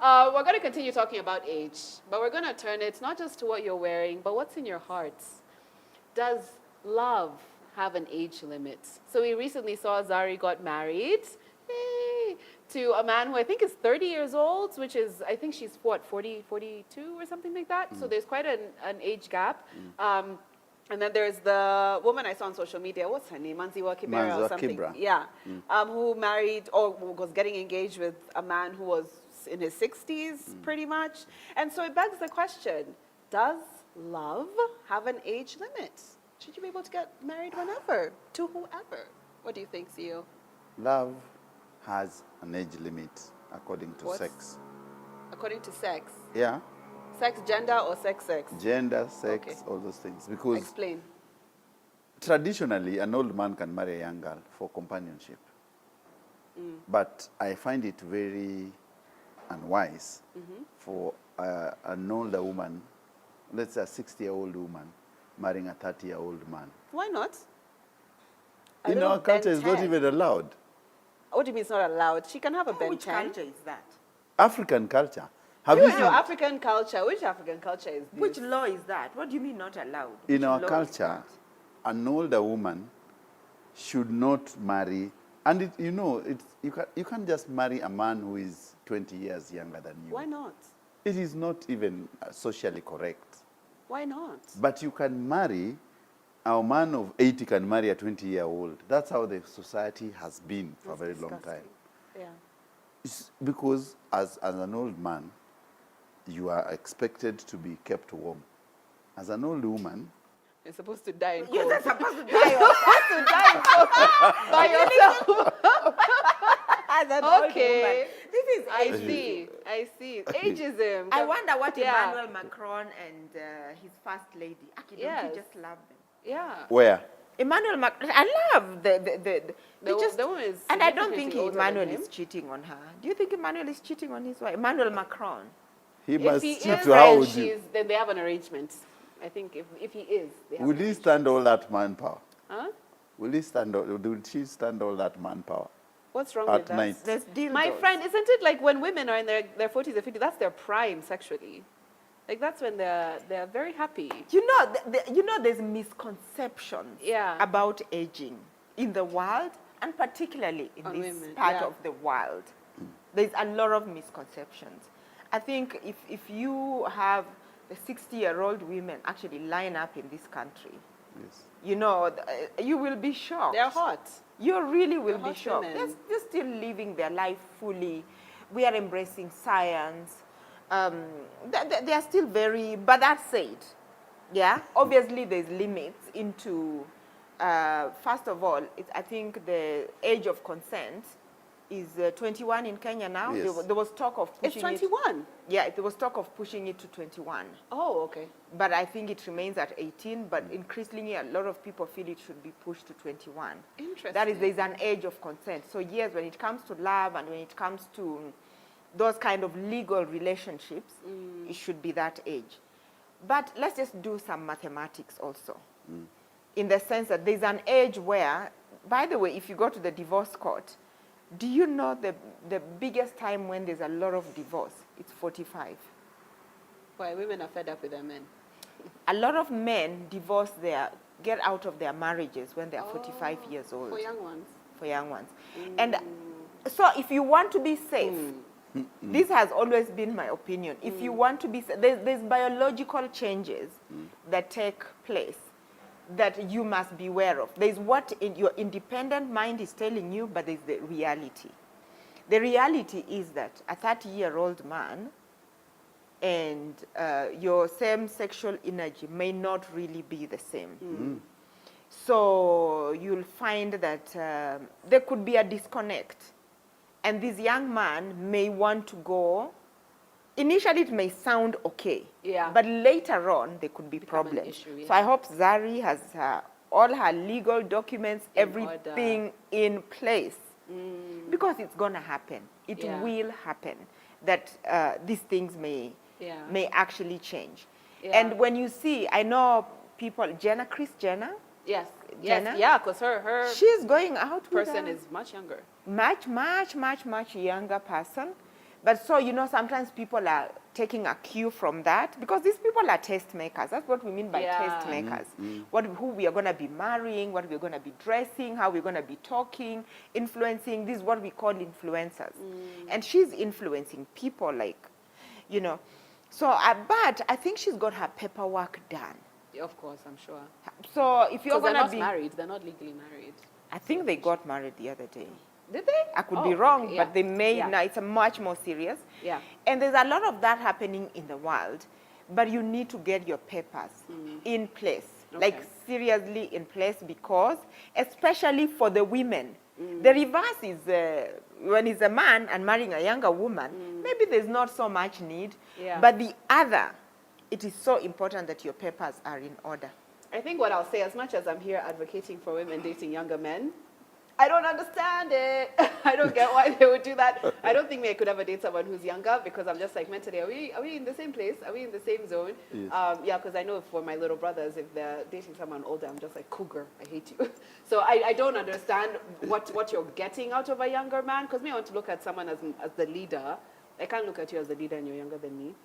We're going to continue talking about age, but we're going to turn it not just to what you're wearing, but what's in your hearts. Does love have an age limit? So we recently saw Zari got married, yay, to a man who I think is 30 years old, which is, I think she's what, 40, 42 or something like that. So there's quite an age gap. And then there's the woman I saw on social media, what's her name, Manziwa Kibera or something. Kibra. Yeah, who married or was getting engaged with a man who was in his 60s, pretty much. And so it begs the question, does love have an age limit? Should you be able to get married whenever, to whoever? What do you think, CEO? Love has an age limit according to sex. According to sex? Yeah. Sex, gender, or sex? Gender, sex, Okay. all those things. Because Explain. traditionally, an old man can marry a young girl for companionship. But I find it very unwise for an older woman, let's say a 60-year-old woman, marrying a 30-year-old man. Why not? In our culture, it's not even allowed. What do you mean it's not allowed? She can have a Ben Which 10. culture is that? African culture. You you and your seen- African culture. Which African culture is this? Which law is that? What do you mean not allowed? in Which our law is culture, that? an older woman should not marry, and you can't just marry a man who is 20 years younger than you. Why not? It is not even socially correct. Why not? But you can marry, a man of 80 can marry a 20-year-old. That's how the society has been for a very long time. Yeah. It's because as an old man, you are expected to be kept warm. As an old woman, You're supposed to die in You're cold. not supposed to die of to die in cold by yourself. as an old Okay. woman. This is I ageism. see. Ageism. I wonder what Yeah. Emmanuel Macron and his first lady, actually, don't Yes. you just love them? Yeah. where? Emmanuel Macron, I love the woman is and I don't think significantly older Emmanuel than him. is cheating on her. Do you think Emmanuel is cheating on his wife? Emmanuel Macron. He If must he cheat is to how and would you? she's, then they have an arrangement. I think if he is, they have Will an he arrangement. stand all that manpower? Huh? Will she stand all that manpower? What's wrong At with that? night. There's dildos. My friend, isn't it like when women are in their 40s or 50s, that's their prime sexually? Like that's when they're very happy. You know, there's misconceptions Yeah. about aging in the world, and particularly in On this women, part yeah. of the world. There's a lot of misconceptions. I think if you have the 60-year-old women actually line up in this country, Yes. you know, you will be shocked. They're hot. You really will They're be hot shocked. women. They're still living their life fully. We are embracing science. They are still very, but that said, yeah, obviously there's limits into, first of all, I think the age of consent is 21 in Kenya now. Yes. There was talk of It's pushing 21. Yeah, there was talk of pushing it to 21. Oh, okay. But I think it remains at 18, but increasingly a lot of people feel it should be pushed to 21. Interesting. That is, there's an age of consent. So yes, when it comes to love and when it comes to those kind of legal relationships, it should be that age. But let's just do some mathematics also. In the sense that there's an age where, by the way, if you go to the divorce court, do you know the biggest time when there's a lot of divorce? It's 45. Why women are fed up with their men? A lot of men get out of their marriages when they're 45 years old. For young ones. For young ones. And so if you want to be safe, this has always been my opinion. If you want to be safe, there's biological changes that take place that you must be aware of. There's what in your independent mind is telling you, but there's the reality. The reality is that a 30-year-old man and your same sexual energy may not really be the same. So you'll find that there could be a disconnect. And this young man may want to go. Initially, it may sound okay. Yeah. But later on, there could be Become an problems. issue, yeah. So I hope Zari has all her legal documents, In everything in place. Because it's going to happen. It Yeah. will happen that these things may actually change. Yeah. And when you see, I know people, Kris Jenner, Yes. Jenna? Yeah, because her she's going out with person a is much younger. much younger person. But so, sometimes people are taking a cue from that because these people are taste makers. That's what we mean by Yeah. taste makers. Who we are going to be marrying, what we're going to be dressing, how we're going to be talking, influencing. This is what we call influencers. And she's influencing people So, but I think she's got her paperwork done. Yeah, of course, I'm sure. So if you're Because they're going to not be married. They're not legally married. I think they got married the other day. Did they? I could Oh, be wrong, okay, but yeah. they may. Yeah. Now it's a much more serious. Yeah. And there's a lot of that happening in the world, but you need to get your papers in place, like Okay. seriously in place, because especially for the women, the reverse is when it's a man and marrying a younger woman, maybe there's not so much need, Yeah. but the other, it is so important that your papers are in order. I think what I'll say, as much as I'm here advocating for women dating younger men, I don't understand it. I don't get why they would do that. I don't think I could ever date someone who's younger because I'm just like mentally, are we in the same place? Are we in the same zone? Yes. Yeah, because I know for my little brothers, if they're dating someone older, I'm just like, cougar, I hate you. So I don't understand what you're getting out of a younger man, because me, I want to look at someone as the leader. I can't look at you as the leader and you're younger than me.